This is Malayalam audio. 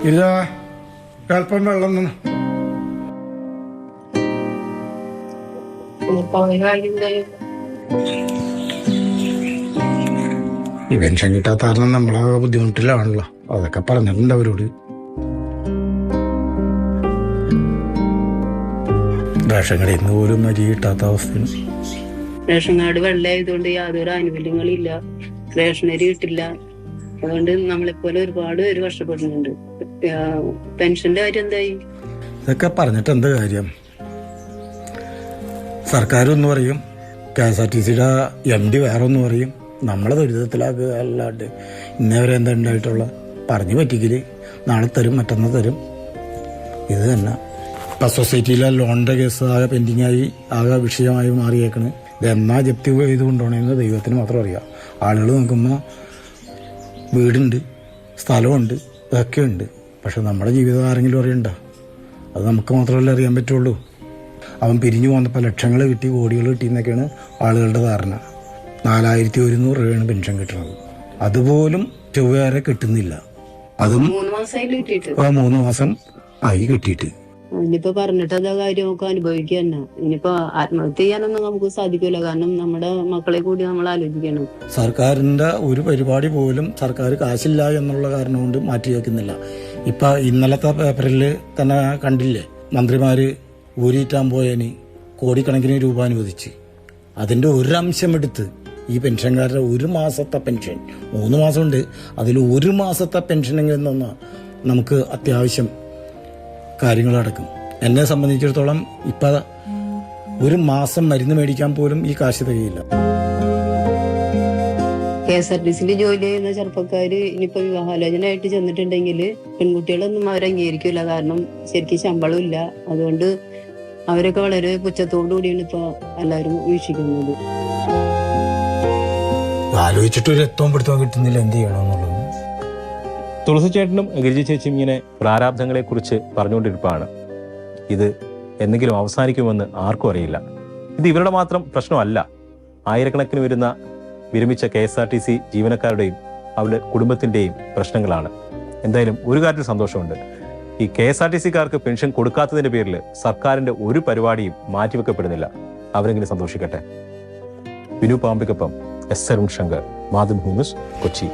ഇതാ അല്പം വെള്ളം തന്നു. ഈ പെൻഷൻ കിട്ടാത്ത കാരണം നമ്മളാകെ ബുദ്ധിമുട്ടിലാണല്ലോ. അതൊക്കെ പറഞ്ഞിട്ടുണ്ട് അവരോട്. റേഷൻ കടയിൽ നിന്ന് പോലും അരി കിട്ടാത്ത അവസ്ഥയാണ്. റേഷൻ കാർഡ് വെള്ളമായതുകൊണ്ട് യാതൊരു ആനുകൂല്യങ്ങളില്ല, റേഷനരി കിട്ടില്ല. അതുകൊണ്ട് നമ്മളെപ്പോലെ ഒരുപാട് പേര് കഷ്ടപ്പെടുന്നുണ്ട്. പെൻഷന്റെ കാര്യം എന്തായി? ഇതൊക്കെ പറഞ്ഞിട്ട് എന്ത് കാര്യം? സർക്കാരൊന്ന് പറയും, KSRTCയുടെ MD വേറെ ഒന്ന് പറയും. നമ്മളെ ദുരിതത്തിലാക്കുക അല്ലാണ്ട് ഇന്നേവരെ എന്താ ഉണ്ടായിട്ടുള്ള പറഞ്ഞു പറ്റിക്കല്. നാളെ തരും, മറ്റന്നാൾ തരും, ഇത് തന്നെ. ഇപ്പം സൊസൈറ്റിയിലെ ലോണിൻ്റെ കേസ് ആകെ പെൻഡിങ്ങായി ആകെ വിഷയമായി മാറിയേക്കണ്. ഇതെന്നാ ജപ്തി ചെയ്ത് കൊണ്ടുപോകണമെന്ന് ദൈവത്തിന് മാത്രം അറിയാം. ആളുകൾ നോക്കുമ്പോൾ വീടുണ്ട്, സ്ഥലമുണ്ട്, ഇതൊക്കെ ഉണ്ട്. പക്ഷെ നമ്മുടെ ജീവിതം ആരെങ്കിലും അറിയണ്ട? അത് നമുക്ക് മാത്രമല്ലേ അറിയാൻ പറ്റുള്ളൂ. അവൻ പിരിഞ്ഞു പോന്നപ്പോൾ ലക്ഷങ്ങൾ കിട്ടി, കോടികൾ കിട്ടി എന്നൊക്കെയാണ് ആളുകളുടെ ധാരണ. 4100 രൂപയാണ് പെൻഷൻ കിട്ടുന്നത്. അതുപോലും ചൊവ്വേറെ കിട്ടുന്നില്ല. അതും 3 മാസം ആയി കിട്ടിയിട്ട്. ഇനിയിപ്പോ പറഞ്ഞിട്ട് എന്താ കാര്യം? നമുക്ക് അനുഭവിക്കുക തന്നെ. ഇനിയിപ്പോ ആത്മഹത്യ ചെയ്യാനൊന്നും നമുക്ക് സാധിക്കില്ല. കാരണം നമ്മുടെ മക്കളെ കൂടി നമ്മൾ ആലോചിക്കണം. സർക്കാരിന്റെ ഒരു പരിപാടി പോലും സർക്കാർ കാശില്ല എന്നുള്ള കാരണം കൊണ്ട് മാറ്റി വയ്ക്കുന്നില്ല. ഇപ്പൊ ഇന്നലത്തെ പേപ്പറിൽ തന്നെ കണ്ടില്ലേ, മന്ത്രിമാര് ഊരിയിട്ടാൻ പോയതിന് കോടിക്കണക്കിന് രൂപ അനുവദിച്ച് അതിന്റെ ഒരംശം എടുത്ത് ഈ പെൻഷൻകാരുടെ 1 മാസത്തെ പെൻഷൻ, 3 മാസമുണ്ട്, അതിൽ 1 മാസത്തെ പെൻഷനെങ്കിലും തന്നാൽ നമുക്ക് അത്യാവശ്യം കാര്യങ്ങൾ നടക്കും. എന്നെ സംബന്ധിച്ചിടത്തോളം ഇപ്പം 1 മാസം മരുന്ന് മേടിക്കാൻ പോലും ഈ കാശ് തികയില്ല. KSRTCയിൽ ജോലി ചെയ്യുന്ന ചെറുപ്പക്കാര് ഇനിയിപ്പോ വിവാഹാലോചനയായിട്ട് ചെന്നിട്ടുണ്ടെങ്കിൽ പെൺകുട്ടികളൊന്നും അവർ അംഗീകരിക്കില്ല. കാരണം ശരിക്കും ശമ്പളം ഇല്ല. അതുകൊണ്ട് അവരൊക്കെ വളരെ പുച്ഛത്തോടു കൂടിയാണ് ഇപ്പൊ എല്ലാവരും വീക്ഷിക്കുന്നത്. ആലോചിച്ചിട്ട് ഒരു എത്തവും പിടുത്തവും കിട്ടുന്നില്ല, എന്ത് ചെയ്യണമെന്നുള്ളത്. തുളസി ചേട്ടനും ഗിരിജ ചേച്ചിയും ഇങ്ങനെ പ്രാരാബ്ധങ്ങളെ കുറിച്ച് പറഞ്ഞുകൊണ്ടിരിപ്പാണ്. ഇത് എന്തെങ്കിലും അവസാനിക്കുമെന്ന് ആർക്കും അറിയില്ല. ഇത് ഇവരുടെ മാത്രം പ്രശ്നമല്ല. ആയിരക്കണക്കിന് വരുന്ന വിരമിച്ച KSRTC ജീവനക്കാരുടെയും അവരുടെ കുടുംബത്തിന്റെയും പ്രശ്നങ്ങളാണ്. എന്തായാലും ഒരു കാര്യത്തിൽ സന്തോഷമുണ്ട്. ഈ KSRTCക്കാർക്ക് പെൻഷൻ കൊടുക്കാത്തതിന്റെ പേരിൽ സർക്കാരിന്റെ ഒരു പരിപാടിയും മാറ്റിവെക്കപ്പെടുന്നില്ല. അവരെങ്കിലും സന്തോഷിക്കട്ടെ. വിനു പാമ്പിക്കൊപ്പം S. അരുൺ ശങ്കർ, മാതൃഭൂമി ന്യൂസ്, കൊച്ചി.